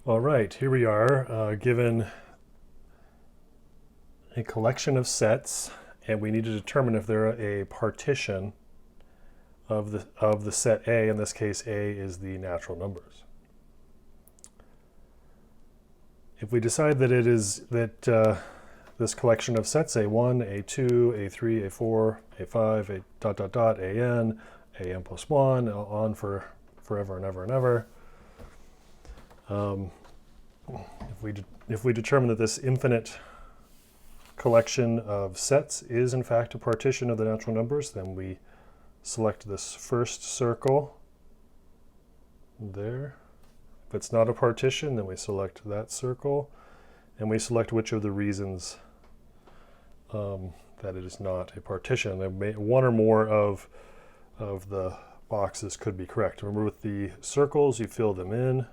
All right, here we are, given a collection of sets, and we need to determine if they're a partition of the set A. In this case, A is the natural numbers. If we decide that it is this collection of sets A1, A2, A3, A4, A5, A dot dot dot, AN plus 1, on for forever and ever and ever. If we determine that this infinite collection of sets is in fact a partition of the natural numbers, then we select this first circle there. If it's not a partition, then we select that circle, and we select which of the reasons that it is not a partition. One or more of the boxes could be correct. Remember, with the circles, you fill them in.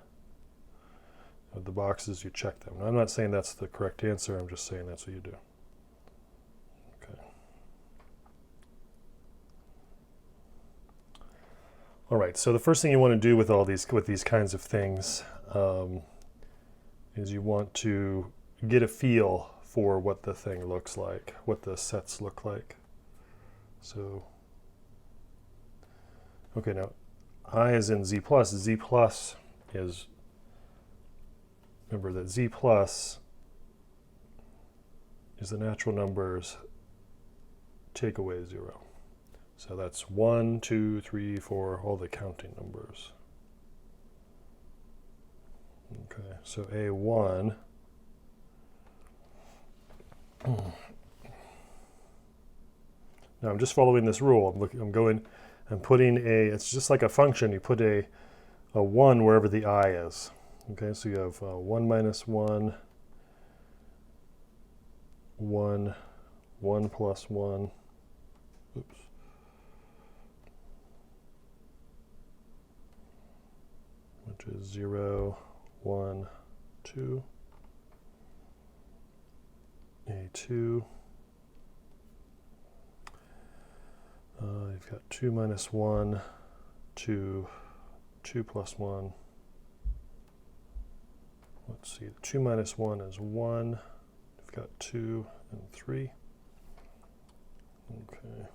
With the boxes, you check them. Now, I'm not saying that's the correct answer. I'm just saying that's what you do. Okay. All right. So the first thing you want to do with these kinds of things is you want to get a feel for what the thing looks like, what the sets look like. So, okay, now I is in Z plus. Z plus is, remember that Z plus is the natural numbers take away 0. So that's 1, 2, 3, 4, all the counting numbers. Okay, so A1. Now I'm just following this rule. I'm putting it's just like a function. You put a 1 wherever the I is. Okay, so you have 1 minus 1, 1, 1 plus 1. Oops. Which is 0, 1, 2. A2. You've got 2 minus 1, 2, 2 plus 1. Let's see, 2 minus 1 is 1. You've got 2 and 3. Okay.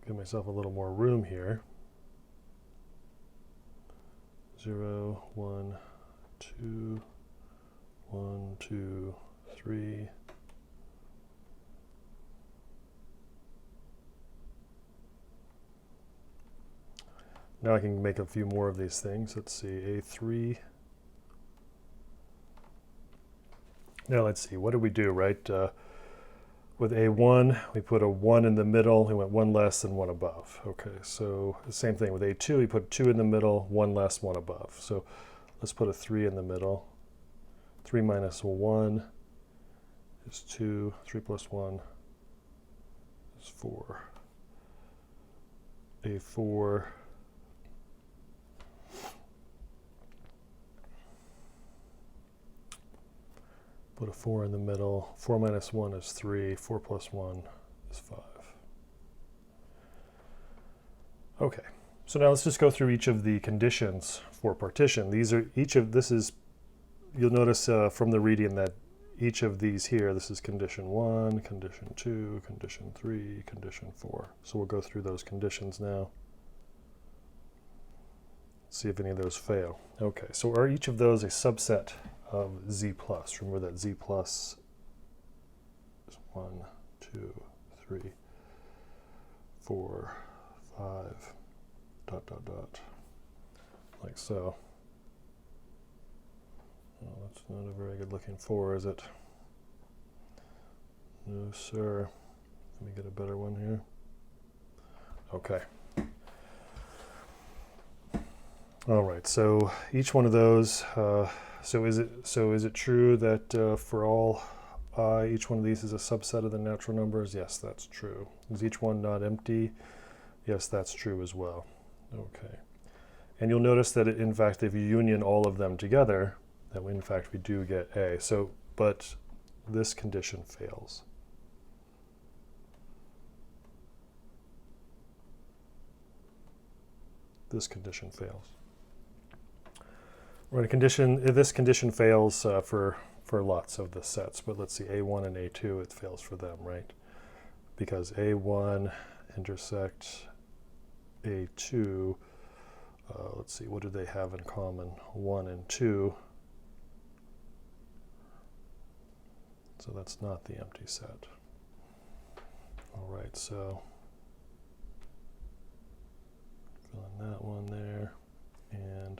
Give myself a little more room here. 0, 1, 2, 1, 2, 3. Now I can make a few more of these things. Let's see, A3. Now let's see, what did we do, right? With A1, we put a 1 in the middle. We went 1 less and 1 above. Okay, so the same thing with A2. We put 2 in the middle, 1 less, 1 above. So let's put a 3 in the middle. 3 minus 1 is 2. 3 plus 1 is 4. A4. Put a 4 in the middle. 4 minus 1 is 3. 4 plus 1 is 5. Okay, so now let's just go through each of the conditions for partition. You'll notice from the reading that each of these here, this is condition 1, condition 2, condition 3, condition 4. So we'll go through those conditions now. See if any of those fail. Okay, so are each of those a subset of Z plus? Remember that Z plus is 1, 2, 3, 4, 5, dot, dot, dot, like so. Well, that's not a very good looking 4, is it? No, sir. Let me get a better one here. Okay. All right, so each one of those, so is it true that for all I, each one of these is a subset of the natural numbers? Yes, that's true. Is each one not empty? Yes, that's true as well. Okay. And you'll notice that in fact, if you union all of them together, that in fact we do get A. So, but this condition fails. this condition fails. We're going to this condition fails for lots of the sets, but let's see, A1 and A2, it fails for them, right? Because A1 intersect A2, let's see, what do they have in common? 1 and 2. So that's not the empty set. All right, so fill in that one there, and